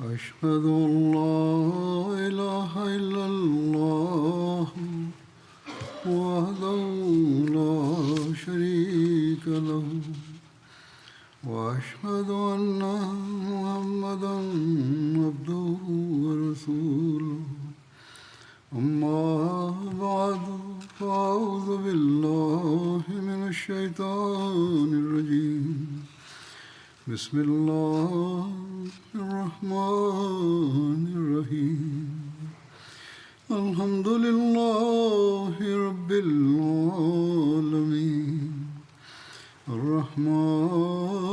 أشهد أن لا إله إلا الله وحده لا شريك له وأشهد أن محمدا عبده ورسوله أما بعد فأعوذ بالله من الشيطان الرجيم بسم الله الرحمن الرحيم الحمد لله رب العالمين الرحمن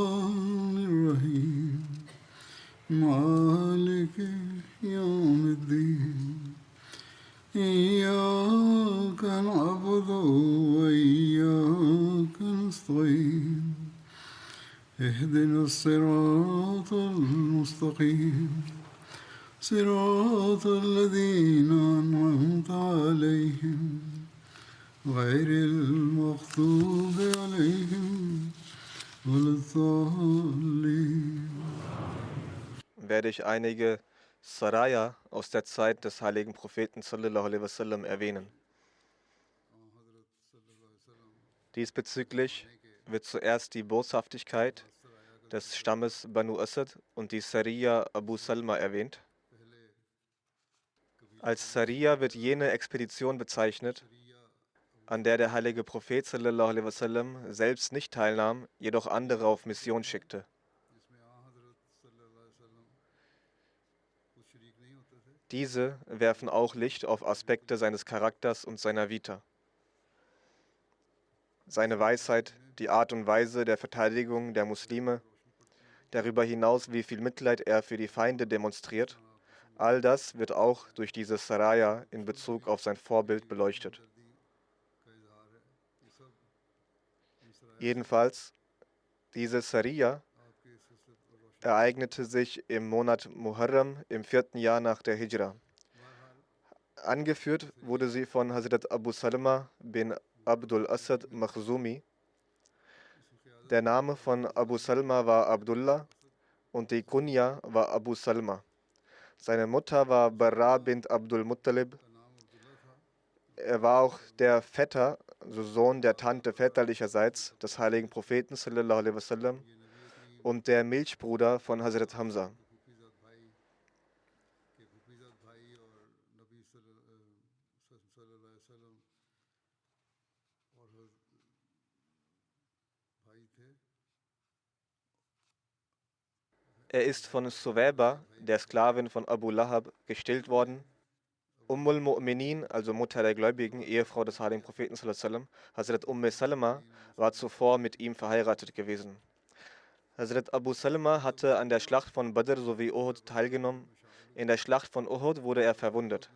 الرحيم مالك يوم الدين إياك نعبد وإياك نستعين اهدنا الصراط المستقيم صراط الذين أنعمت عليهم غير المغضوب عليهم ولا الضالين. Werde ich einige Saraya aus der Zeit des heiligen Propheten sallallahu alaihi wasallam erwähnen. Diesbezüglich wird zuerst die Boshaftigkeit des Stammes Banu Asad und die Sariya Abu Salma erwähnt. Als Sariya wird jene Expedition bezeichnet, an der der heilige Prophet sallallahu alaihi wasallam selbst nicht teilnahm, jedoch andere auf Mission schickte. Diese werfen auch Licht auf Aspekte seines Charakters und seiner Vita. Seine Weisheit, die Art und Weise der Verteidigung der Muslime, darüber hinaus, wie viel Mitleid er für die Feinde demonstriert, all das wird auch durch diese Saraya in Bezug auf sein Vorbild beleuchtet. Jedenfalls, diese Sariya ereignete sich im Monat Muharram im 4. Jahr nach der Hijra. Angeführt wurde sie von Hazrat Abu Salma bin Abdul Asad Makhzumi. Der Name von Abu Salma war Abdullah und die Kunya war Abu Salma. Seine Mutter war Barra bint Abdul Muttalib. Er war auch der Vetter, also Sohn der Tante väterlicherseits des heiligen Propheten sallallahu alaihi wasallam und der Milchbruder von Hazrat Hamza. Er ist von Suwaiba, der Sklavin von Abu Lahab, gestillt worden. Ummul Mu'minin, also Mutter der Gläubigen, Ehefrau des heiligen Propheten sallallahu alaihi wasallam, Hazrat Salama, war zuvor mit ihm verheiratet gewesen. Hazrat Abu Salama hatte an der Schlacht von Badr sowie Uhud teilgenommen. In der Schlacht von Uhud wurde er verwundet.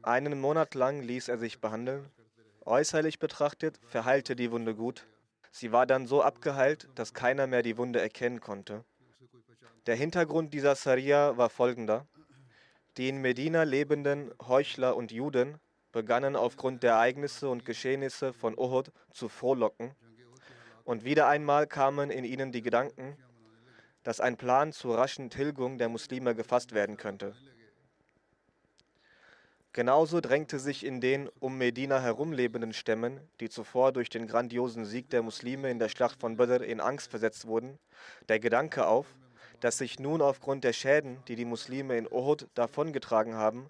Einen Monat lang ließ er sich behandeln. Äußerlich betrachtet verheilte die Wunde gut. Sie war dann so abgeheilt, dass keiner mehr die Wunde erkennen konnte. Der Hintergrund dieser Sariya war folgender. Die in Medina lebenden Heuchler und Juden begannen aufgrund der Ereignisse und Geschehnisse von Uhud zu frohlocken. Und wieder einmal kamen in ihnen die Gedanken, dass ein Plan zur raschen Tilgung der Muslime gefasst werden könnte. Genauso drängte sich in den um Medina herumlebenden Stämmen, die zuvor durch den grandiosen Sieg der Muslime in der Schlacht von Badr in Angst versetzt wurden, der Gedanke auf, dass sich nun aufgrund der Schäden, die die Muslime in Uhud davongetragen haben,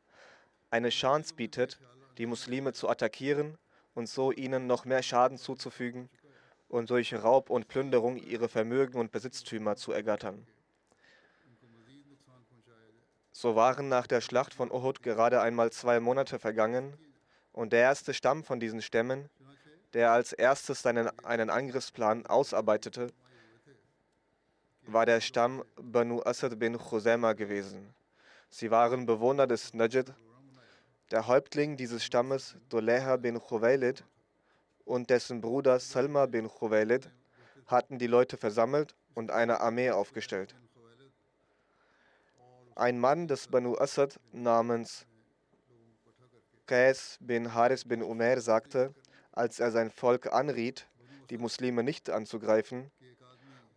eine Chance bietet, die Muslime zu attackieren und so ihnen noch mehr Schaden zuzufügen und durch Raub und Plünderung ihre Vermögen und Besitztümer zu ergattern. So waren nach der Schlacht von Uhud gerade einmal 2 Monate vergangen und der erste Stamm von diesen Stämmen, der als erstes einen Angriffsplan ausarbeitete, war der Stamm Banu Asad bin Khuzaima gewesen. Sie waren Bewohner des Najd. Der Häuptling dieses Stammes, Duleha bin Khuwaylid, und dessen Bruder Salma bin Khuwaylid hatten die Leute versammelt und eine Armee aufgestellt. Ein Mann des Banu Asad namens Qais bin Haris bin Umair sagte, als er sein Volk anriet, die Muslime nicht anzugreifen: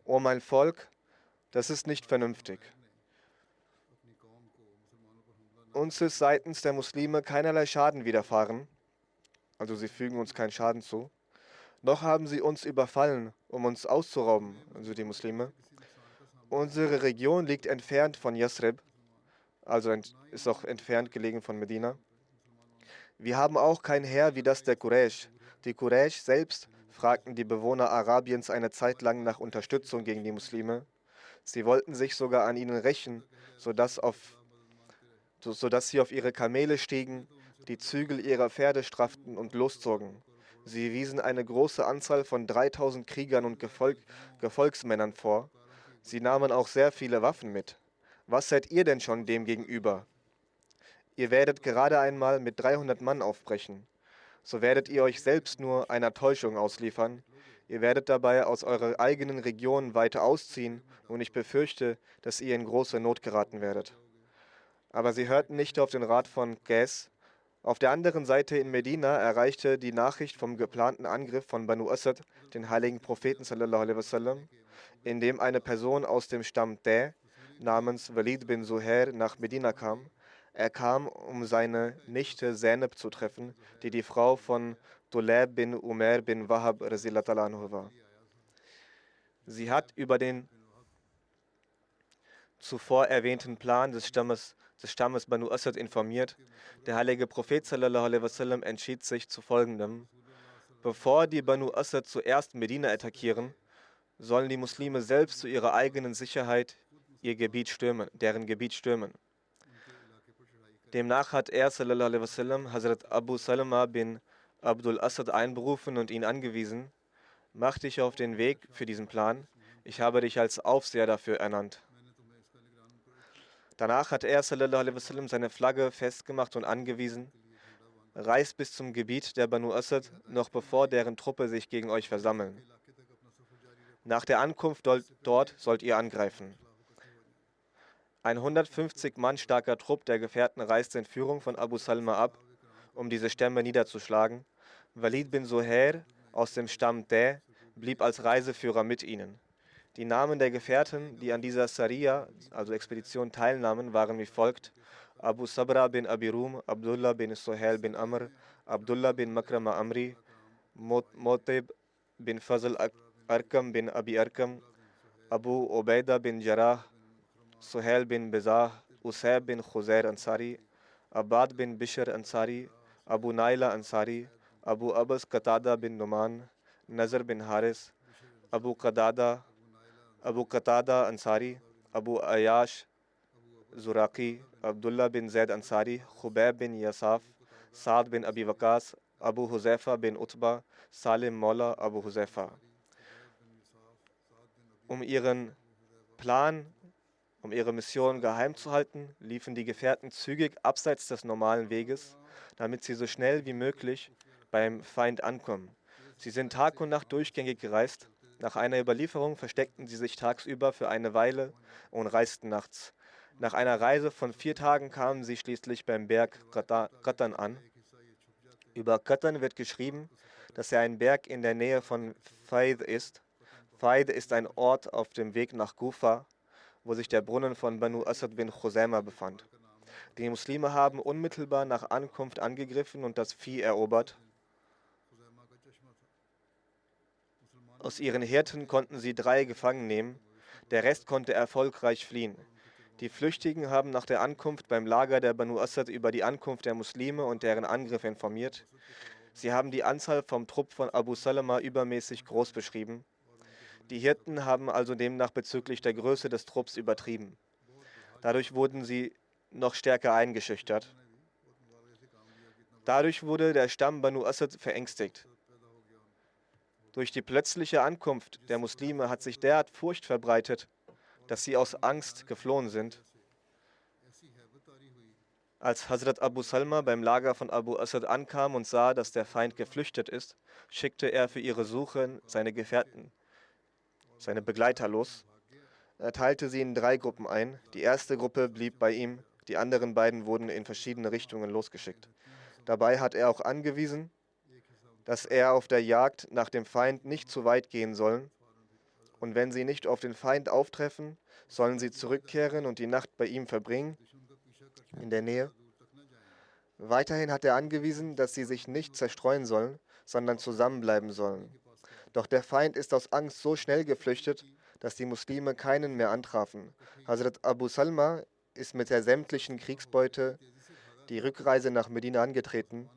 O mein Volk, das ist nicht vernünftig. Uns ist seitens der Muslime keinerlei Schaden widerfahren, also sie fügen uns keinen Schaden zu, noch haben sie uns überfallen, um uns auszurauben, also die Muslime. Unsere Region liegt entfernt von Yasrib, also ist auch entfernt gelegen von Medina. Wir haben auch kein Heer wie das der Quraysh. Die Quraysh selbst fragten die Bewohner Arabiens eine Zeit lang nach Unterstützung gegen die Muslime. Sie wollten sich sogar an ihnen rächen, sodass, sodass sie auf ihre Kamele stiegen, die Zügel ihrer Pferde strafften und loszogen. Sie wiesen eine große Anzahl von 3000 Kriegern und Gefolgsmännern vor. Sie nahmen auch sehr viele Waffen mit. Was seid ihr denn schon dem gegenüber? Ihr werdet gerade einmal mit 300 Mann aufbrechen. So werdet ihr euch selbst nur einer Täuschung ausliefern. Ihr werdet dabei aus eurer eigenen Region weiter ausziehen und ich befürchte, dass ihr in große Not geraten werdet. Aber sie hörten nicht auf den Rat von Qais. Auf der anderen Seite in Medina erreichte die Nachricht vom geplanten Angriff von Banu Asad den heiligen Propheten sallallahu alaihi wasallam, in dem eine Person aus dem Stamm Dä namens Walid bin Zuhair nach Medina kam. Er kam, um seine Nichte Zainab zu treffen, die die Frau von Dulab bin Umair bin Wahab radhiyallahu anhu war. Sie hat über den zuvor erwähnten Plan des Stammes Banu Asad informiert. Der heilige Prophet sallallahu alaihi wasallam entschied sich zu folgendem: Bevor die Banu Asad zuerst Medina attackieren, sollen die Muslime selbst zu ihrer eigenen Sicherheit deren Gebiet stürmen. Demnach hat er sallallahu alaihi wasallam Hazrat Abu Salama bin Abdul Asad einberufen und ihn angewiesen: Mach dich auf den Weg für diesen Plan. Ich habe dich als Aufseher dafür ernannt. Danach hat er sallallahu alaihi wasallam seine Flagge festgemacht und angewiesen: Reist bis zum Gebiet der Banu Asad, noch bevor deren Truppe sich gegen euch versammeln. Nach der Ankunft dort sollt ihr angreifen. Ein 150 Mann starker Trupp der Gefährten reiste in Führung von Abu Salma ab, um diese Stämme niederzuschlagen. Walid bin Zuhair aus dem Stamm Dä blieb als Reiseführer mit ihnen. Die Namen der Gefährten, die an dieser Sariya, also Expedition, teilnahmen, waren wie folgt: Abu Sabra bin Abi Rum, Abdullah bin Suhail bin Amr, Abdullah bin Makrama Amri, Motib bin Fazl Arkam bin Abi Arkam, Abu Ubaidah bin Jarrah, Suhail bin Bezah, Usayb bin Khuzair Ansari, Abad bin Bishr Ansari, Abu Naila Ansari, Abu Abbas Qatada bin Numan, Nazar bin Haris, Abu Qatada Ansari, Abu Ayash Zuraqi, Abdullah bin Zaid Ansari, Khubayb bin Yasaf, Saad bin Abi Waqas, Abu Huzaifa bin Utba, Salim Maula Abu Huzaifa. Um ihre Mission geheim zu halten, liefen die Gefährten zügig abseits des normalen Weges, damit sie so schnell wie möglich beim Feind ankommen. Sie sind Tag und Nacht durchgängig gereist. Nach einer Überlieferung versteckten sie sich tagsüber für eine Weile und reisten nachts. Nach einer Reise von 4 Tagen kamen sie schließlich beim Berg Qatan an. Über Qatan wird geschrieben, dass er ein Berg in der Nähe von Faid ist. Faid ist ein Ort auf dem Weg nach Kufa, wo sich der Brunnen von Banu Asad bin Khuzaima befand. Die Muslime haben unmittelbar nach Ankunft angegriffen und das Vieh erobert. Aus ihren Hirten konnten sie 3 gefangen nehmen, der Rest konnte erfolgreich fliehen. Die Flüchtigen haben nach der Ankunft beim Lager der Banu Asad über die Ankunft der Muslime und deren Angriff informiert. Sie haben die Anzahl vom Trupp von Abu Salama übermäßig groß beschrieben. Die Hirten haben also demnach bezüglich der Größe des Trupps übertrieben. Dadurch wurden sie noch stärker eingeschüchtert. Dadurch wurde der Stamm Banu Asad verängstigt. Durch die plötzliche Ankunft der Muslime hat sich derart Furcht verbreitet, dass sie aus Angst geflohen sind. Als Hazrat Abu Salma beim Lager von Abu Asad ankam und sah, dass der Feind geflüchtet ist, schickte er für ihre Suche seine Gefährten, seine Begleiter los. Er teilte sie in 3 Gruppen ein. Die erste Gruppe blieb bei ihm, die anderen beiden wurden in verschiedene Richtungen losgeschickt. Dabei hat er auch angewiesen, dass er auf der Jagd nach dem Feind nicht zu weit gehen soll. Und wenn sie nicht auf den Feind auftreffen, sollen sie zurückkehren und die Nacht bei ihm verbringen, in der Nähe. Weiterhin hat er angewiesen, dass sie sich nicht zerstreuen sollen, sondern zusammenbleiben sollen. Doch der Feind ist aus Angst so schnell geflüchtet, dass die Muslime keinen mehr antrafen. Hazrat Abu Salma ist mit der sämtlichen Kriegsbeute die Rückreise nach Medina angetreten.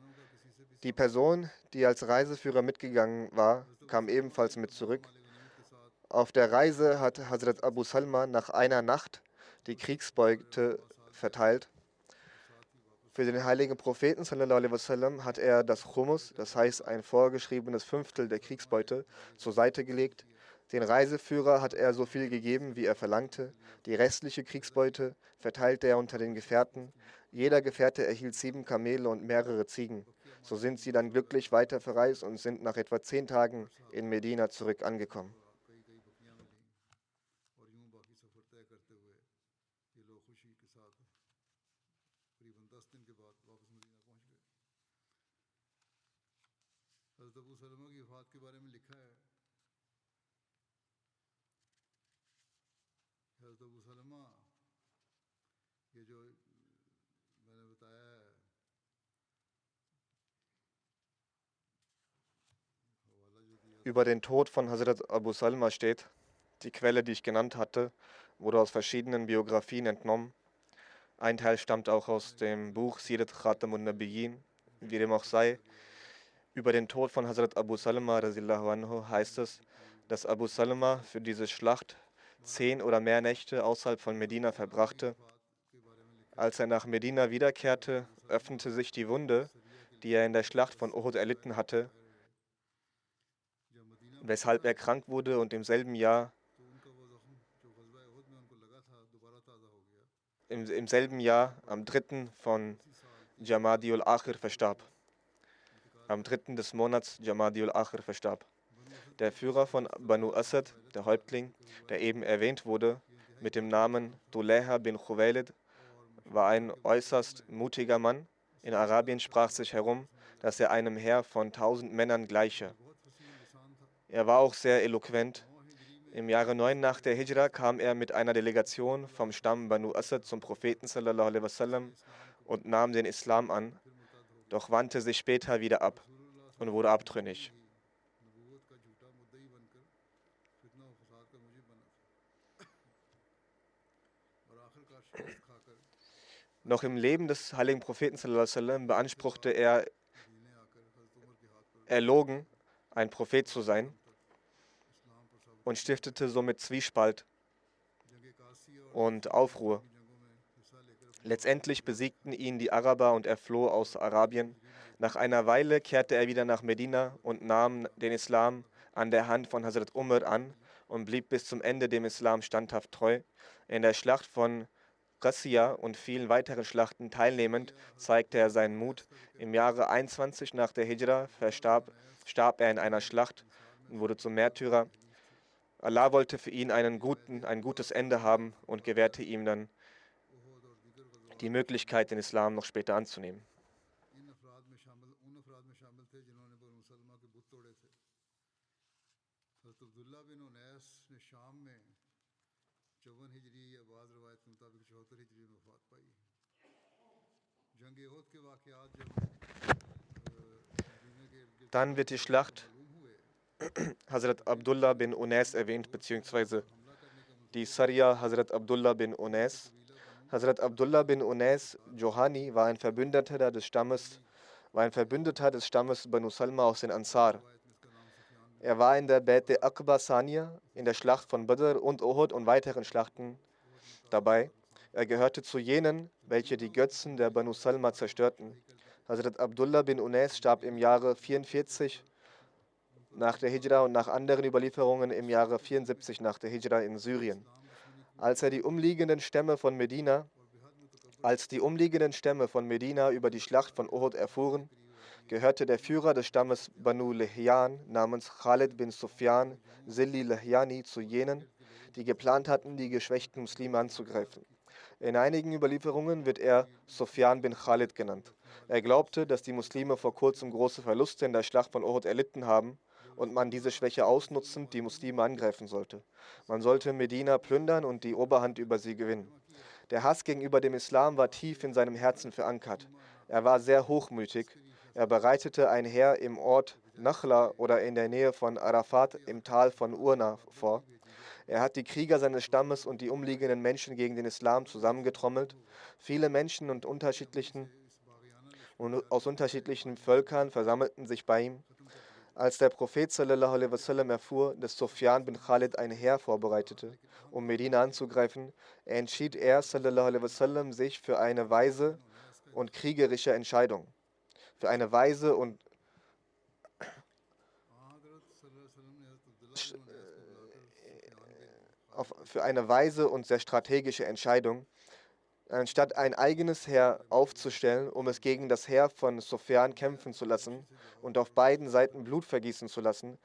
Die Person, die als Reiseführer mitgegangen war, kam ebenfalls mit zurück. Auf der Reise hat Hazrat Abu Salma nach einer Nacht die Kriegsbeute verteilt. Für den heiligen Propheten sallallahu alaihi wasallam hat er das Chumus, das heißt ein vorgeschriebenes Fünftel der Kriegsbeute, zur Seite gelegt. Den Reiseführer hat er so viel gegeben, wie er verlangte. Die restliche Kriegsbeute verteilte er unter den Gefährten. Jeder Gefährte erhielt 7 Kamele und mehrere Ziegen. So sind sie dann glücklich weiter verreist und sind nach etwa 10 Tagen in Medina zurück angekommen. Über den Tod von Hazrat Abu Salma steht: Die Quelle, die ich genannt hatte, wurde aus verschiedenen Biografien entnommen. Ein Teil stammt auch aus dem Buch Sirat Khatamun Nabiyyin. Wie dem auch sei, über den Tod von Hazrat Abu Salma radiallahu anhu heißt es, dass Abu Salma für diese Schlacht 10 oder mehr Nächte außerhalb von Medina verbrachte. Als er nach Medina wiederkehrte, öffnete sich die Wunde, die er in der Schlacht von Uhud erlitten hatte, weshalb er krank wurde und im selben Jahr, am 3. von Jamadiul Akhir verstarb. Am 3. des Monats Jamadiul Akhir verstarb. Der Führer von Banu Asad, der Häuptling, der eben erwähnt wurde, mit dem Namen Duleha bin Khuwaylid, war ein äußerst mutiger Mann. In Arabien sprach sich herum, dass er einem Heer von 1000 Männern gleiche. Er war auch sehr eloquent. Im Jahre 9 nach der Hijra kam er mit einer Delegation vom Stamm Banu Asad zum Propheten sallallahu alaihi wasallam und nahm den Islam an, doch wandte sich später wieder ab und wurde abtrünnig. Noch im Leben des heiligen Propheten sallallahu alaihi wasallam beanspruchte er erlogen, ein Prophet zu sein, und stiftete somit Zwiespalt und Aufruhr. Letztendlich besiegten ihn die Araber und er floh aus Arabien. Nach einer Weile kehrte er wieder nach Medina und nahm den Islam an der Hand von Hazrat Umar an und blieb bis zum Ende dem Islam standhaft treu. In der Schlacht von Qassia und vielen weiteren Schlachten teilnehmend zeigte er seinen Mut. Im Jahre 21 nach der Hijra starb er in einer Schlacht und wurde zum Märtyrer. Allah wollte für ihn ein gutes Ende haben und gewährte ihm dann die Möglichkeit, den Islam noch später anzunehmen. Dann wird die Schlacht Hazrat Abdullah bin Unais erwähnt, beziehungsweise die Sariya Hazrat Abdullah bin Unais. Hazrat Abdullah bin Unais Johani war ein Verbündeter des Stammes Banu Salma aus den Ansar. Er war in der Bai'at Aqba Saniya, in der Schlacht von Badr und Uhud und weiteren Schlachten dabei. Er gehörte zu jenen, welche die Götzen der Banu Salma zerstörten. Hazrat Abdullah bin Unais starb im Jahre 44 nach der Hijra und nach anderen Überlieferungen im Jahre 74 nach der Hijra in Syrien. Als die umliegenden Stämme von Medina über die Schlacht von Uhud erfuhren, gehörte der Führer des Stammes Banu Lihyan namens Khalid bin Sufyan Zilli Lihyani zu jenen, die geplant hatten, die geschwächten Muslime anzugreifen. In einigen Überlieferungen wird er Sufyan bin Khalid genannt. Er glaubte, dass die Muslime vor kurzem große Verluste in der Schlacht von Uhud erlitten haben und man diese Schwäche ausnutzend die Muslime angreifen sollte. Man sollte Medina plündern und die Oberhand über sie gewinnen. Der Hass gegenüber dem Islam war tief in seinem Herzen verankert. Er war sehr hochmütig. Er bereitete ein Heer im Ort Nakhla oder in der Nähe von Arafat im Tal von Urna vor. Er hat die Krieger seines Stammes und die umliegenden Menschen gegen den Islam zusammengetrommelt. Viele Menschen und aus unterschiedlichen Völkern versammelten sich bei ihm. Als der Prophet sallallahu alaihi wasallam erfuhr, dass Sufyan bin Khalid ein Heer vorbereitete, um Medina anzugreifen, entschied er sallallahu alaihi wasallam sich für eine weise und kriegerische Entscheidung. Für eine weise und für eine weise und sehr strategische Entscheidung. Anstatt ein eigenes Heer aufzustellen, um es gegen das Heer von Sufyan kämpfen zu lassen und auf beiden Seiten Blut vergießen zu lassen,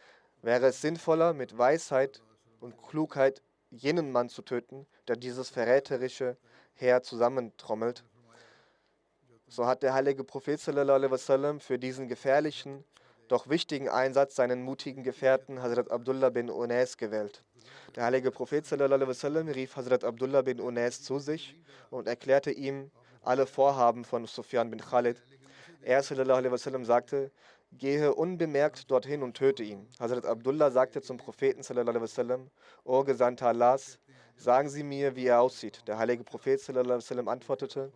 wäre es sinnvoller, mit Weisheit und Klugheit jenen Mann zu töten, der dieses verräterische Heer zusammentrommelt. So hat der heilige Prophet sallallahu alaihi wasallam für diesen gefährlichen, doch wichtigen Einsatz seinen mutigen Gefährten Hazrat Abdullah bin Unais gewählt. Der heilige Prophet sallallahu alaihi wasallam rief Hazrat Abdullah bin Unais zu sich und erklärte ihm alle Vorhaben von Sufyan bin Khalid. Er sallallahu alaihi wasallam sagte: Gehe unbemerkt dorthin und töte ihn. Hazrat Abdullah sagte zum Propheten sallallahu alaihi wasallam: O Gesandter Allahs, sagen Sie mir, wie er aussieht. Der heilige Prophet sallallahu alaihi wasallam antwortete: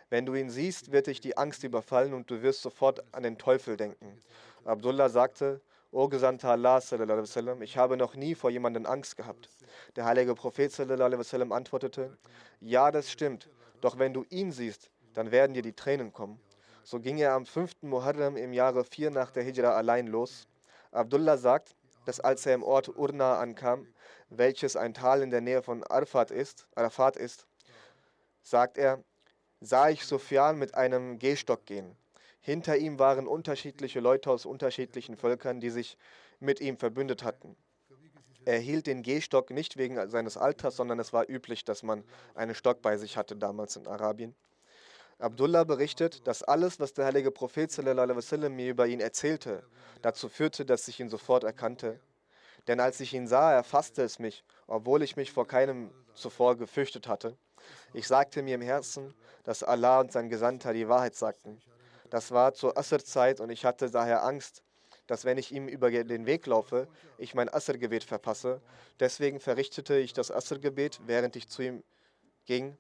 Wenn du ihn siehst, wird dich die Angst überfallen und du wirst sofort an den Teufel denken. Abdullah sagte: O Gesandter Allah sallallahu alaihi wasallam, ich habe noch nie vor jemandem Angst gehabt. Der heilige Prophet sallallahu alaihi wasallam antwortete: Ja, das stimmt, doch wenn du ihn siehst, dann werden dir die Tränen kommen. So ging er am 5. Muharram im Jahre 4 nach der Hijra allein los. Abdullah sagt, dass als er im Ort Urna ankam, welches ein Tal in der Nähe von Arafat ist, sagt er: Sah ich Sufyan mit einem Gehstock gehen. Hinter ihm waren unterschiedliche Leute aus unterschiedlichen Völkern, die sich mit ihm verbündet hatten. Er hielt den Gehstock nicht wegen seines Alters, sondern es war üblich, dass man einen Stock bei sich hatte damals in Arabien. Abdullah berichtet, dass alles, was der heilige Prophet sallallahu alaihi wasallam mir über ihn erzählte, dazu führte, dass ich ihn sofort erkannte. Denn als ich ihn sah, erfasste es mich, obwohl ich mich vor keinem zuvor gefürchtet hatte. Ich sagte mir im Herzen, dass Allah und sein Gesandter die Wahrheit sagten. Das war zur Asr-Zeit und ich hatte daher Angst, dass wenn ich ihm über den Weg laufe, ich mein Asr-Gebet verpasse. Deswegen verrichtete ich das Asr-Gebet, während ich zu ihm ging.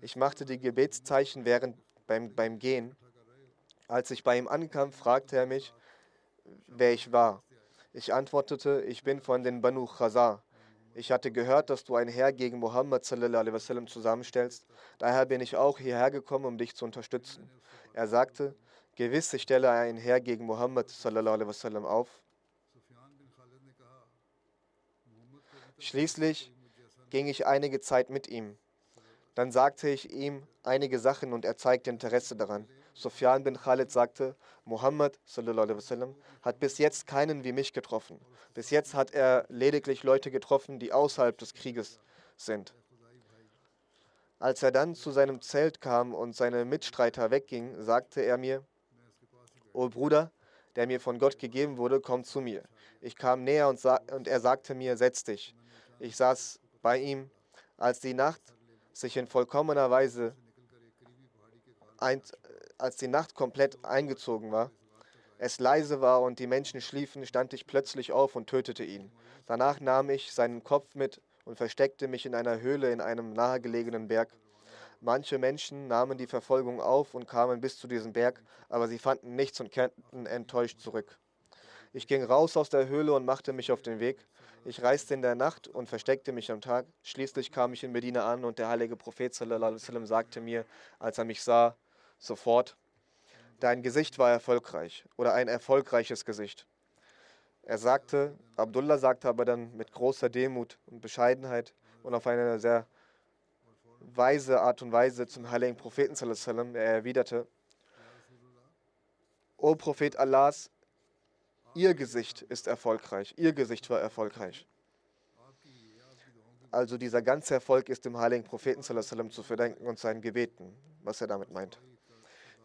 Ich machte die Gebetszeichen beim Gehen. Als ich bei ihm ankam, fragte er mich, wer ich war. Ich antwortete: Ich bin von den Banu Khazar. Ich hatte gehört, dass du ein Heer gegen Muhammad sallallahu alaihi wasallam zusammenstellst. Daher bin ich auch hierher gekommen, um dich zu unterstützen. Er sagte: Gewiss, ich stelle ein Heer gegen Muhammad sallallahu alaihi wasallam auf. Schließlich ging ich einige Zeit mit ihm. Dann sagte ich ihm einige Sachen und er zeigte Interesse daran. Sufyan bin Khalid sagte: Muhammad sallallahu alaihi wasallam hat bis jetzt keinen wie mich getroffen. Bis jetzt hat er lediglich Leute getroffen, die außerhalb des Krieges sind. Als er dann zu seinem Zelt kam und seine Mitstreiter weggingen, sagte er mir: O Bruder, der mir von Gott gegeben wurde, komm zu mir. Ich kam näher und er sagte mir: Setz dich. Ich saß bei ihm. Als die Nacht sich in vollkommener Weise als die Nacht komplett eingezogen war, es leise war und die Menschen schliefen, stand ich plötzlich auf und tötete ihn. Danach nahm ich seinen Kopf mit und versteckte mich in einer Höhle in einem nahegelegenen Berg. Manche Menschen nahmen die Verfolgung auf und kamen bis zu diesem Berg, aber sie fanden nichts und kehrten enttäuscht zurück. Ich ging raus aus der Höhle und machte mich auf den Weg. Ich reiste in der Nacht und versteckte mich am Tag. Schließlich kam ich in Medina an und der heilige Prophet sallallahu alaihi wasallam sagte mir, als er mich sah, sofort: Dein Gesicht war erfolgreich oder ein erfolgreiches Gesicht. Abdullah sagte aber dann mit großer Demut und Bescheidenheit und auf eine sehr weise Art und Weise zum heiligen Propheten sallallahu alaihi wasallam, er erwiderte: O Prophet Allahs, Ihr Gesicht ist erfolgreich, Ihr Gesicht war erfolgreich. Also dieser ganze Erfolg ist dem heiligen Propheten sallallahu alaihi wasallam zu verdanken und seinen Gebeten, was er damit meint.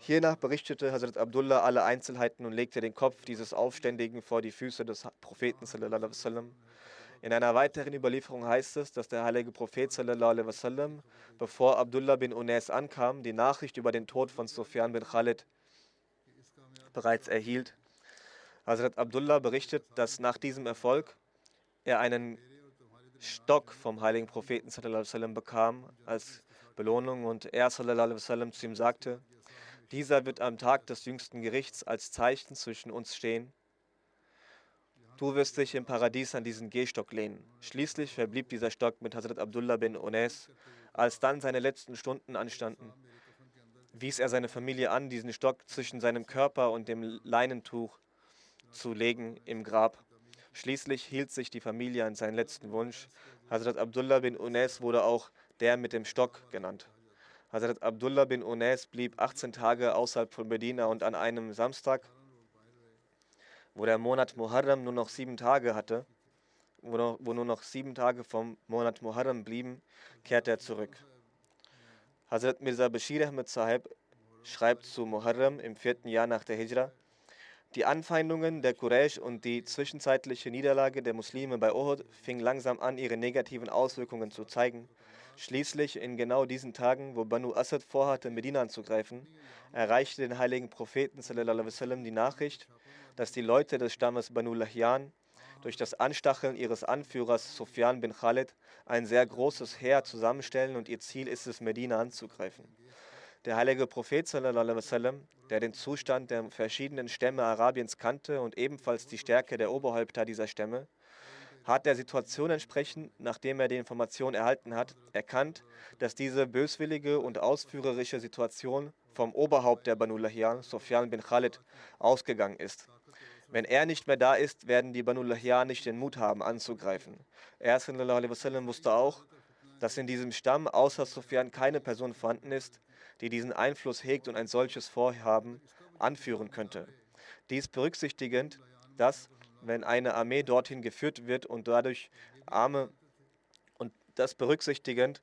Hiernach berichtete Hazrat Abdullah alle Einzelheiten und legte den Kopf dieses Aufständigen vor die Füße des Propheten sallallahu alaihi wasallam. In einer weiteren Überlieferung heißt es, dass der heilige Prophet sallallahu alaihi wasallam, bevor Abdullah bin Unais ankam, die Nachricht über den Tod von Sufyan bin Khalid bereits erhielt. Hazrat Abdullah berichtet, dass nach diesem Erfolg er einen Stock vom heiligen Propheten sallallahu alaihi wasallam bekam als Belohnung und er sallallahu alaihi wasallam zu ihm sagte, dieser wird am Tag des jüngsten Gerichts als Zeichen zwischen uns stehen. Du wirst dich im Paradies an diesen Gehstock lehnen. Schließlich verblieb dieser Stock mit Hazrat Abdullah bin Unais. Als dann seine letzten Stunden anstanden, wies er seine Familie an, diesen Stock zwischen seinem Körper und dem Leinentuch zu legen im Grab. Schließlich hielt sich die Familie an seinen letzten Wunsch. Hazrat Abdullah bin Unais wurde auch der mit dem Stock genannt. Hazrat Abdullah bin Unais blieb 18 Tage außerhalb von Medina und an einem Samstag, wo der Monat Muharram nur noch 7 Tage hatte, wo nur noch 7 Tage vom Monat Muharram blieben, kehrte er zurück. Hazrat Mirza Bashir Ahmed Sahib schreibt zu Muharram im 4. Jahr nach der Hijra, die Anfeindungen der Quraysh und die zwischenzeitliche Niederlage der Muslime bei Uhud fing langsam an, ihre negativen Auswirkungen zu zeigen. Schließlich in genau diesen Tagen, wo Banu Asad vorhatte, Medina anzugreifen, erreichte den heiligen Propheten sallallahu alaihi wasallam die Nachricht, dass die Leute des Stammes Banu Lahyan durch das Anstacheln ihres Anführers Sufyan bin Khalid ein sehr großes Heer zusammenstellen und ihr Ziel ist es, Medina anzugreifen. Der heilige Prophet sallallahu alaihi wasallam, der den Zustand der verschiedenen Stämme Arabiens kannte und ebenfalls die Stärke der Oberhäupter dieser Stämme, hat der Situation entsprechend, nachdem er die Information erhalten hat, erkannt, dass diese böswillige und ausführerische Situation vom Oberhaupt der Banu Lahyan, Sufyan bin Khalid, ausgegangen ist. Wenn er nicht mehr da ist, werden die Banu Lahyan nicht den Mut haben, anzugreifen. Er sallallahu alaihi wasallam wusste auch, dass in diesem Stamm außer Sufyan keine Person vorhanden ist, die diesen Einfluss hegt und ein solches Vorhaben anführen könnte. Dies berücksichtigend, dass, wenn eine Armee dorthin geführt wird und dadurch das berücksichtigend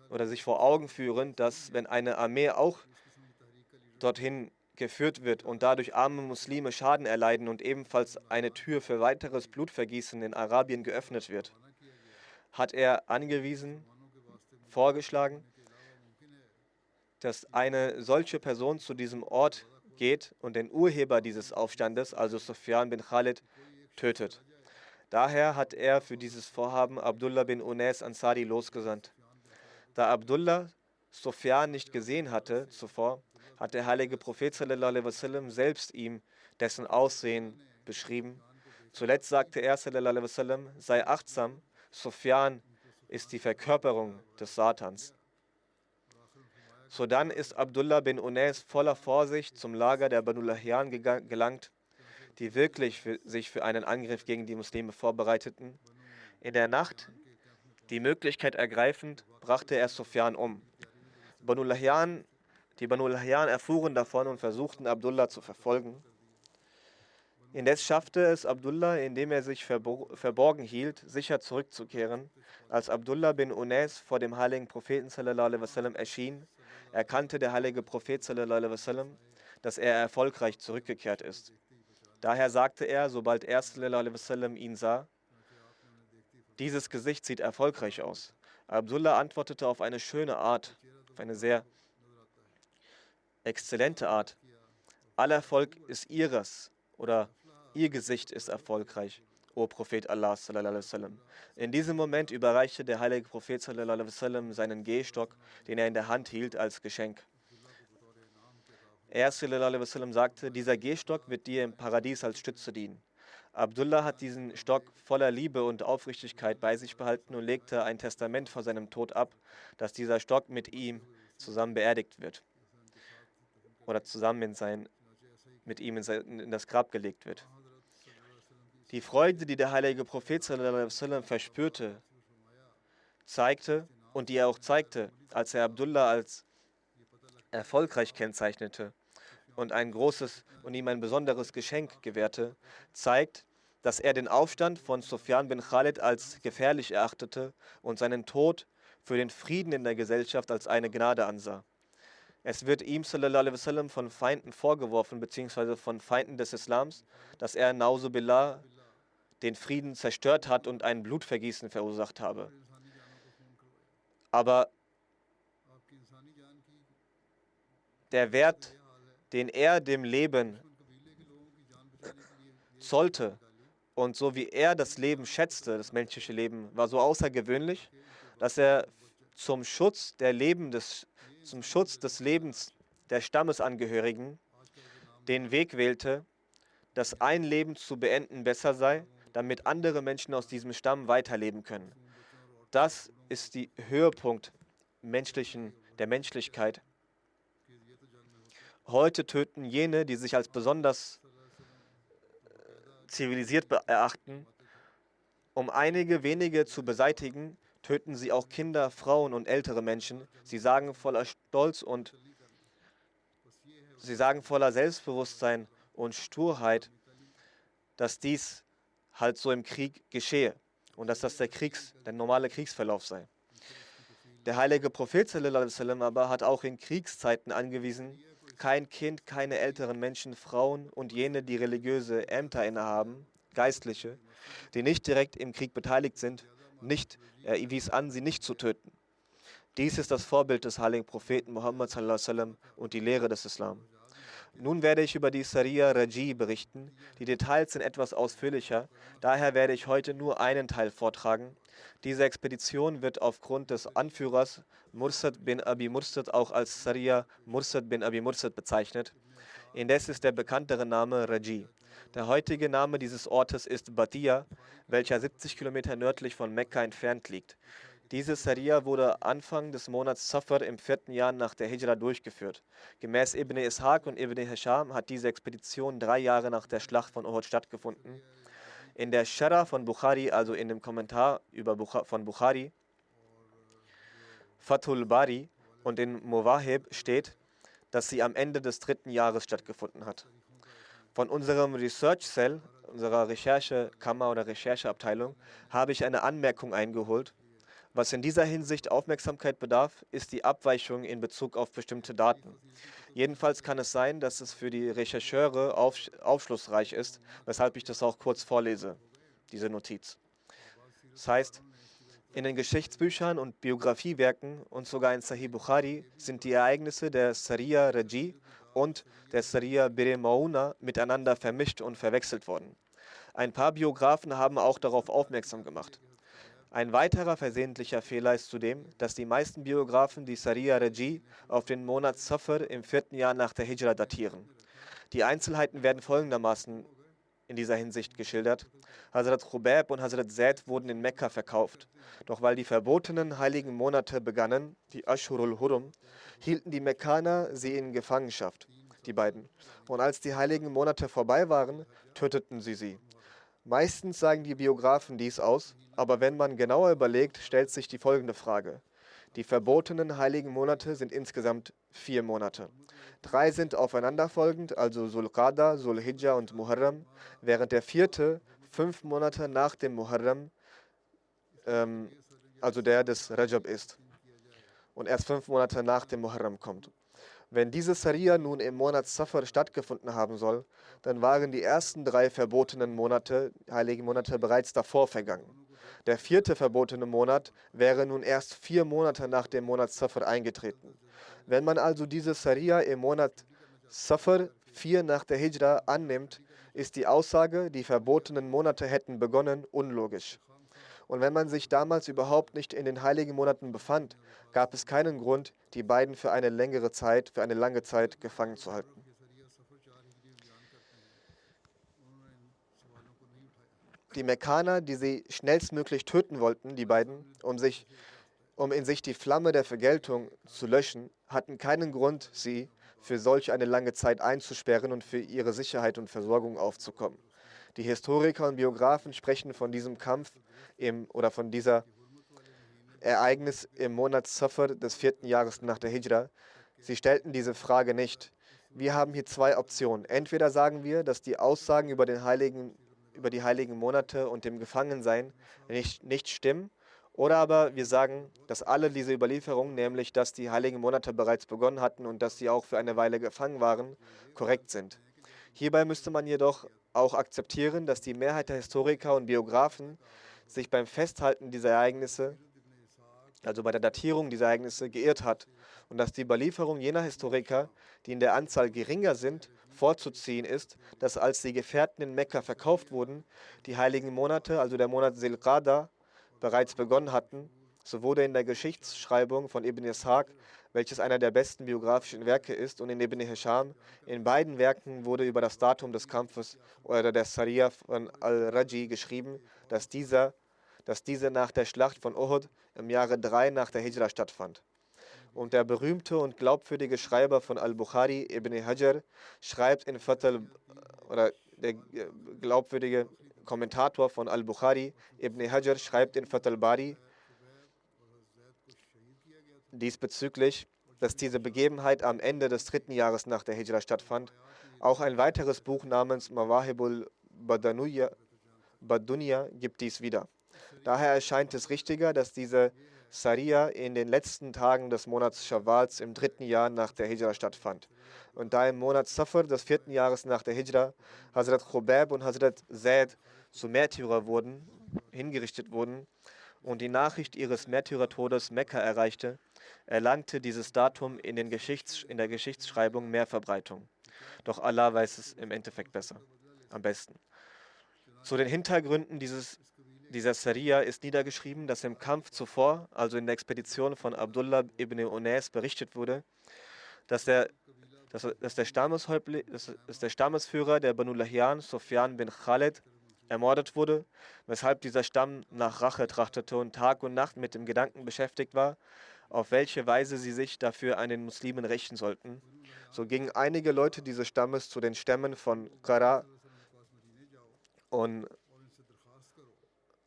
oder sich vor Augen führen, dass wenn eine Armee auch dorthin geführt wird und dadurch arme Muslime Schaden erleiden und ebenfalls eine Tür für weiteres Blutvergießen in Arabien geöffnet wird, hat er vorgeschlagen, dass eine solche Person zu diesem Ort geht und den Urheber dieses Aufstandes, also Sufyan bin Khalid, tötet. Daher hat er für dieses Vorhaben Abdullah bin Unais Ansari losgesandt. Da Abdullah Sufyan nicht gesehen hatte zuvor, hat der heilige Prophet sallallahu alaihi wasallam selbst ihm dessen Aussehen beschrieben. Zuletzt sagte er sallallahu alaihi wasallam, sei achtsam, Sufyan ist die Verkörperung des Satans. Sodann ist Abdullah bin Unais voller Vorsicht zum Lager der Banu Lahyan gelangt, die wirklich sich für einen Angriff gegen die Muslime vorbereiteten. In der Nacht, die Möglichkeit ergreifend, brachte er Sufyan um. Die Banu Lahyan erfuhren davon und versuchten Abdullah zu verfolgen. Indes schaffte es Abdullah, indem er sich verborgen hielt, sicher zurückzukehren. Als Abdullah bin Unais vor dem heiligen Propheten sallallahu alaihi wasallam erschien, erkannte der heilige Prophet sallallahu alaihi wasallam, dass er erfolgreich zurückgekehrt ist. Daher sagte er, sobald er sallallahu alaihi wasallam ihn sah, dieses Gesicht sieht erfolgreich aus. Abdullah antwortete auf eine schöne Art, auf eine sehr exzellente Art. Aller Erfolg ist ihres oder ihr Gesicht ist erfolgreich, o Prophet Allah sallallahu alaihi wasallam. In diesem Moment überreichte der heilige Prophet sallallahu alaihi wasallam seinen Gehstock, den er in der Hand hielt, als Geschenk. Er sallallahu alaihi wasallam sagte, dieser Gehstock wird dir im Paradies als Stütze dienen. Abdullah hat diesen Stock voller Liebe und Aufrichtigkeit bei sich behalten und legte ein Testament vor seinem Tod ab, dass dieser Stock mit ihm zusammen beerdigt wird oder zusammen mit ihm in das Grab gelegt wird. Die Freude, die der heilige Prophet sallallahu alaihi wasallam verspürte, und die er auch zeigte, als er Abdullah als erfolgreich kennzeichnete und ihm ein besonderes Geschenk gewährte, zeigt, dass er den Aufstand von Sufyan bin Khalid als gefährlich erachtete und seinen Tod für den Frieden in der Gesellschaft als eine Gnade ansah. Es wird ihm sallallahu alaihi wasallam von Feinden vorgeworfen, beziehungsweise von Feinden des Islams, dass er Nauzubillah den Frieden zerstört hat und ein Blutvergießen verursacht habe. Aber der Wert, den er dem Leben zollte und so wie er das Leben schätzte, das menschliche Leben, war so außergewöhnlich, dass er zum Schutz des Lebens der Stammesangehörigen den Weg wählte, dass ein Leben zu beenden besser sei, damit andere Menschen aus diesem Stamm weiterleben können. Das ist der Höhepunkt der Menschlichkeit. Heute töten jene, die sich als besonders zivilisiert erachten, um einige wenige zu beseitigen, töten sie auch Kinder, Frauen und ältere Menschen. Sie sagen voller Stolz und sie sagen voller Selbstbewusstsein und Sturheit, dass dies halt so im Krieg geschehe und dass das der normale Kriegsverlauf sei. Der heilige Prophet sallallahu alaihi wasallam aber hat auch in Kriegszeiten angewiesen, kein Kind, keine älteren Menschen, Frauen und jene, die religiöse Ämter innehaben, Geistliche, die nicht direkt im Krieg beteiligt sind, er wies an, sie nicht zu töten. Dies ist das Vorbild des heiligen Propheten Muhammad sallallahu alaihi wasallam und die Lehre des Islam. Nun werde ich über die Sariya Raji berichten. Die Details sind etwas ausführlicher, daher werde ich heute nur einen Teil vortragen. Diese Expedition wird aufgrund des Anführers Mursad bin Abi Mursad auch als Sariya Mursad bin Abi Mursad bezeichnet. Indes ist der bekanntere Name Raji. Der heutige Name dieses Ortes ist Batia, welcher 70 Kilometer nördlich von Mekka entfernt liegt. Diese Sariya wurde Anfang des Monats Safar im 4. Jahr nach der Hijra durchgeführt. Gemäß Ibn Ishaq und Ibn Hisham hat diese Expedition 3 Jahre nach der Schlacht von Uhud stattgefunden. In der Sharah von Bukhari, also in dem Kommentar von Bukhari, Fathul Bari und in Muwahib steht, dass sie am Ende des 3. Jahres stattgefunden hat. Von unserem Research Cell, unserer Recherchekammer oder Rechercheabteilung, habe ich eine Anmerkung eingeholt. Was in dieser Hinsicht Aufmerksamkeit bedarf, ist die Abweichung in Bezug auf bestimmte Daten. Jedenfalls kann es sein, dass es für die Rechercheure aufschlussreich ist, weshalb ich das auch kurz vorlese, diese Notiz. Das heißt, in den Geschichtsbüchern und Biografiewerken und sogar in Sahih Bukhari sind die Ereignisse der Sariya Raji und der Sariya Bir Mauna miteinander vermischt und verwechselt worden. Ein paar Biografen haben auch darauf aufmerksam gemacht. Ein weiterer versehentlicher Fehler ist zudem, dass die meisten Biografen die Sariya Raji auf den Monat Safar im 4. Jahr nach der Hijra datieren. Die Einzelheiten werden folgendermaßen in dieser Hinsicht geschildert. Hazrat Khubayb und Hazrat Zaid wurden in Mekka verkauft. Doch weil die verbotenen heiligen Monate begannen, die Ashurul Hurum, hielten die Mekkaner sie in Gefangenschaft, die beiden. Und als die heiligen Monate vorbei waren, töteten sie sie. Meistens sagen die Biografen dies aus, aber wenn man genauer überlegt, stellt sich die folgende Frage. Die verbotenen heiligen Monate sind insgesamt 4 Monate. 3 sind aufeinanderfolgend, also Sulqada, Sulhijja und Muharram, während der 4. 5 Monate nach dem Muharram, also der des Rajab ist und erst 5 Monate nach dem Muharram kommt. Wenn diese Sariya nun im Monat Safar stattgefunden haben soll, dann waren die ersten 3 verbotenen Monate, heiligen Monate, bereits davor vergangen. Der 4. verbotene Monat wäre nun erst 4 Monate nach dem Monat Safar eingetreten. Wenn man also diese Sariya im Monat Safar 4 nach der Hijra annimmt, ist die Aussage, die verbotenen Monate hätten begonnen, unlogisch. Und wenn man sich damals überhaupt nicht in den heiligen Monaten befand, gab es keinen Grund, die beiden für eine lange Zeit gefangen zu halten. Die Mekkaner, die sie schnellstmöglich töten wollten, die beiden, um in sich die Flamme der Vergeltung zu löschen, hatten keinen Grund, sie für solch eine lange Zeit einzusperren und für ihre Sicherheit und Versorgung aufzukommen. Die Historiker und Biografen sprechen von diesem Kampf oder von dieser Ereignis im Monat Safar des 4. Jahres nach der Hijra. Sie stellten diese Frage nicht. Wir haben hier 2 Optionen. Entweder sagen wir, dass die Aussagen über die heiligen Monate und dem Gefangensein nicht stimmen, oder aber wir sagen, dass alle diese Überlieferungen, nämlich dass die heiligen Monate bereits begonnen hatten und dass sie auch für eine Weile gefangen waren, korrekt sind. Hierbei müsste man jedoch auch akzeptieren, dass die Mehrheit der Historiker und Biografen sich beim Festhalten dieser Ereignisse, also bei der Datierung dieser Ereignisse, geirrt hat und dass die Überlieferung jener Historiker, die in der Anzahl geringer sind, vorzuziehen ist, dass als die Gefährten in Mekka verkauft wurden, die heiligen Monate, also der Monat Silqada, bereits begonnen hatten. So wurde in der Geschichtsschreibung von Ibn Ishaq, welches einer der besten biografischen Werke ist, und in Ibn Hisham, in beiden Werken wurde über das Datum des Kampfes oder der Sariya von Al-Raji geschrieben, dass diese nach der Schlacht von Uhud im Jahre 3 nach der Hijra stattfand. Und der berühmte und glaubwürdige Schreiber von Al-Bukhari, Ibn Hajar, schreibt in oder der glaubwürdige Kommentator von Al-Bukhari, Ibn Hajar, schreibt in Fath al-Bari diesbezüglich, dass diese Begebenheit am Ende des 3. Jahres nach der Hijra stattfand. Auch ein weiteres Buch namens Mawahibul Badunya gibt dies wieder. Daher erscheint es richtiger, dass diese Sariya in den letzten Tagen des Monats Shawwals im 3. Jahr nach der Hijra stattfand. Und da im Monat Safar des 4. Jahres nach der Hijra Hazrat Khubab und Hazrat Zaid zu Märtyrer hingerichtet wurden und die Nachricht ihres Märtyrertodes Mekka erreichte, erlangte dieses Datum in der Geschichtsschreibung mehr Verbreitung. Doch Allah weiß es im Endeffekt am besten. Zu den Hintergründen dieser Sariya ist niedergeschrieben, dass im Kampf zuvor, also in der Expedition von Abdullah ibn Unais, berichtet wurde, dass der Stammesführer der Banu Lahyan, Sufyan bin Khalid, ermordet wurde, weshalb dieser Stamm nach Rache trachtete und Tag und Nacht mit dem Gedanken beschäftigt war, auf welche Weise sie sich dafür an den Muslimen rächen sollten. So gingen einige Leute dieses Stammes zu den Stämmen von Qara und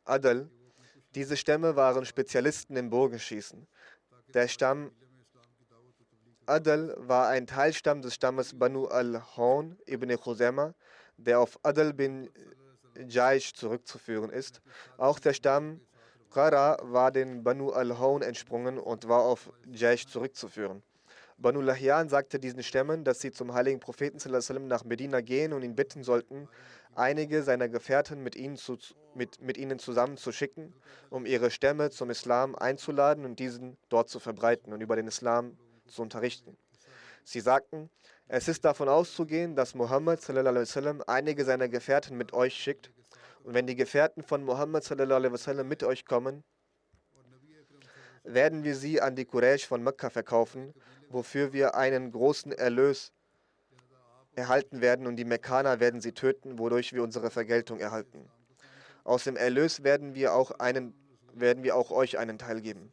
Adl. Diese Stämme waren Spezialisten im Bogenschießen. Der Stamm Adl war ein Teilstamm des Stammes Banu al-Hawn ibn Khuzema, der auf Adl bin Jaish zurückzuführen ist. Auch der Stamm Qara war den Banu al-Hawn entsprungen und war auf Jaish zurückzuführen. Banu Lahyan sagte diesen Stämmen, dass sie zum heiligen Propheten sallallahu alaihi wasallam nach Medina gehen und ihn bitten sollten, einige seiner Gefährten mit ihnen zusammen zu schicken, um ihre Stämme zum Islam einzuladen und diesen dort zu verbreiten und über den Islam zu unterrichten. Sie sagten, es ist davon auszugehen, dass Muhammad sallallahu alaihi wasallam einige seiner Gefährten mit euch schickt, und wenn die Gefährten von Muhammad sallallahu alaihi wasallam mit euch kommen, werden wir sie an die Quraysh von Mekka verkaufen, wofür wir einen großen Erlös erhalten werden, und die Mekkaner werden sie töten, wodurch wir unsere Vergeltung erhalten. Aus dem Erlös werden wir auch euch einen Teil geben.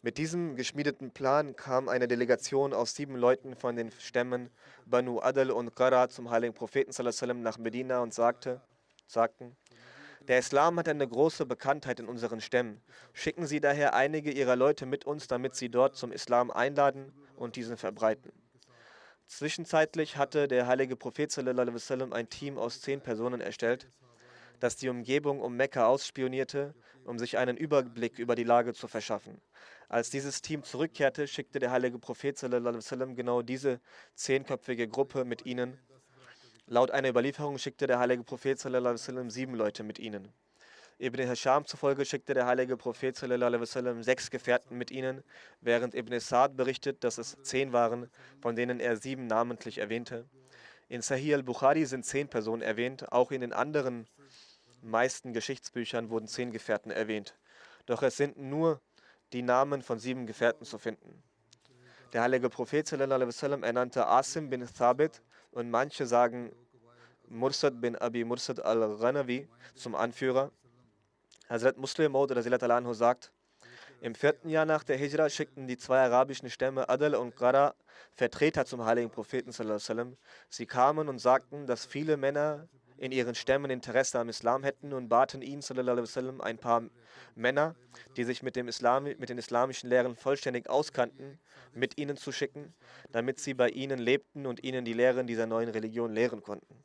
Mit diesem geschmiedeten Plan kam eine Delegation aus 7 Leuten von den Stämmen Banu Adl und Qara zum heiligen Propheten sallallahu alaihi wasallam nach Medina und sagten, der Islam hat eine große Bekanntheit in unseren Stämmen. Schicken Sie daher einige Ihrer Leute mit uns, damit sie dort zum Islam einladen und diesen verbreiten. Zwischenzeitlich hatte der heilige Prophet sallallahu alaihi wasallam ein Team aus 10 Personen erstellt, das die Umgebung um Mekka ausspionierte, um sich einen Überblick über die Lage zu verschaffen. Als dieses Team zurückkehrte, schickte der heilige Prophet sallallahu alaihi wasallam genau diese 10-köpfige Gruppe mit ihnen. Laut einer Überlieferung schickte der heilige Prophet sallallahu alaihi wasallam 7 Leute mit ihnen. Ibn Hisham zufolge schickte der heilige Prophet sallallahu alaihi wasallam 6 Gefährten mit ihnen, während Ibn Sa'd berichtet, dass es 10 waren, von denen er 7 namentlich erwähnte. In Sahih al-Bukhari sind 10 Personen erwähnt, auch in den anderen meisten Geschichtsbüchern wurden 10 Gefährten erwähnt. Doch es sind nur die Namen von 7 Gefährten zu finden. Der heilige Prophet sallallahu alaihi wasallam ernannte Asim bin Thabit und manche sagen Mursad bin Abi Mursad al-Ghanawi zum Anführer. Hazrat Muslim Maud radhiyallahu anhu sagt, im 4. Jahr nach der Hijra schickten die 2 arabischen Stämme Adl und Qara Vertreter zum heiligen Propheten sallallahu alaihi wasallam. Sie kamen und sagten, dass viele Männer in ihren Stämmen Interesse am Islam hätten und baten ihn sallallahu alaihi wasallam ein paar Männer, die sich mit den islamischen Lehren vollständig auskannten, mit ihnen zu schicken, damit sie bei ihnen lebten und ihnen die Lehren dieser neuen Religion lehren konnten.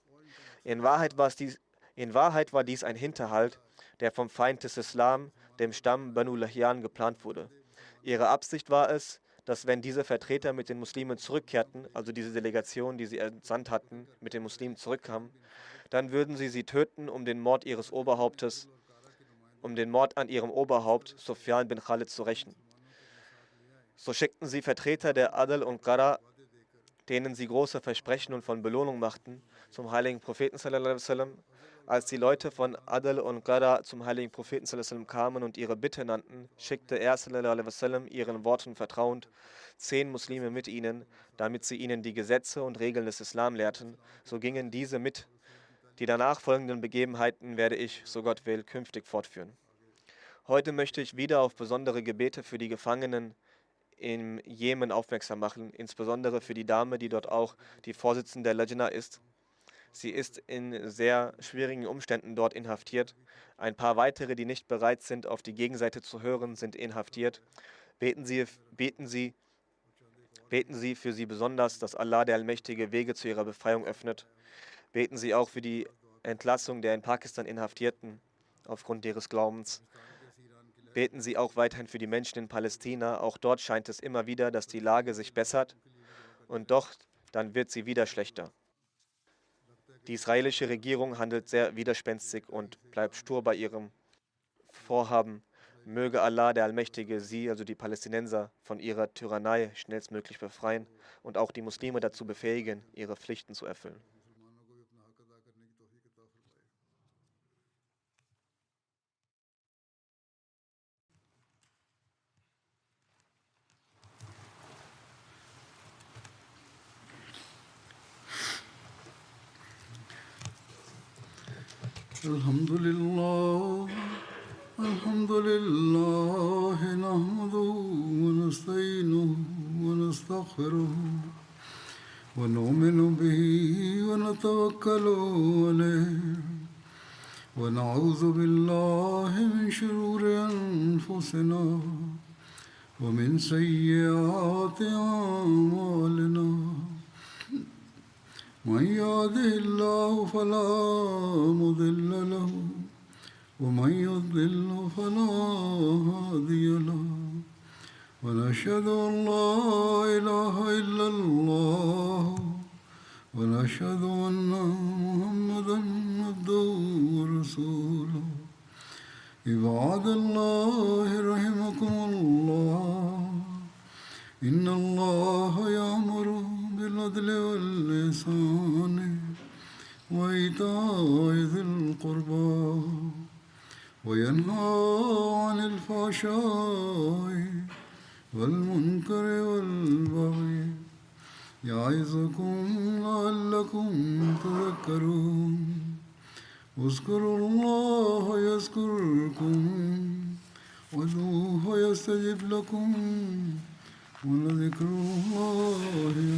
In Wahrheit war dies ein Hinterhalt, der vom Feind des Islam, dem Stamm Banu Lahyan, geplant wurde. Ihre Absicht war es, dass wenn diese Vertreter mit den Muslimen zurückkehrten, also diese Delegation, die sie entsandt hatten, mit den Muslimen zurückkamen, Dann würden sie töten, um den Mord ihres Oberhauptes, um den Mord an ihrem Oberhaupt, Sufyan bin Khalid, zu rächen. So schickten sie Vertreter der Adl und Qara, denen sie große Versprechen und von Belohnung machten, zum heiligen Propheten sallallahu alaihi wasallam. Als die Leute von Adl und Qara zum heiligen Propheten sallallahu alaihi wasallam kamen und ihre Bitte nannten, schickte er sallallahu alaihi wasallam ihren Worten vertrauend 10 Muslime mit ihnen, damit sie ihnen die Gesetze und Regeln des Islam lehrten. So gingen diese mit. Die danach folgenden Begebenheiten werde ich, so Gott will, künftig fortführen. Heute möchte ich wieder auf besondere Gebete für die Gefangenen im Jemen aufmerksam machen, insbesondere für die Dame, die dort auch die Vorsitzende der Lajna ist. Sie ist in sehr schwierigen Umständen dort inhaftiert. Ein paar weitere, die nicht bereit sind, auf die Gegenseite zu hören, sind inhaftiert. Beten Sie für sie besonders, dass Allah, der Allmächtige, Wege zu ihrer Befreiung öffnet. Beten Sie auch für die Entlassung der in Pakistan Inhaftierten aufgrund ihres Glaubens. Beten Sie auch weiterhin für die Menschen in Palästina. Auch dort scheint es immer wieder, dass die Lage sich bessert und doch dann wird sie wieder schlechter. Die israelische Regierung handelt sehr widerspenstig und bleibt stur bei ihrem Vorhaben. Möge Allah, der Allmächtige, sie, also die Palästinenser, von ihrer Tyrannei schnellstmöglich befreien und auch die Muslime dazu befähigen, ihre Pflichten zu erfüllen. Alhamdulillah, alhamdulillah, nahmaduhu wa nasta'inuhu wa nastaghfiruhu wa nu'minu bihi wa natawakkalu alayhi wa na'udhu billahi min shururi anfusina wa min sayyiati a'malina. من يهده الله فلا مضل له ومن يضلل فلا هادي له ونشهد أن لا إله إلا الله ونشهد أن محمدا عبده ورسوله عباد الله رحمكم الله إن الله يأمر بالعدل والإحسان وإيتاء ذي القربى وينهى عن الفحشاء والمنكر والبغي يعظكم لعلكم تذكرون اذكروا الله يذكركم وادعوه يستجب لكم ولذكر الله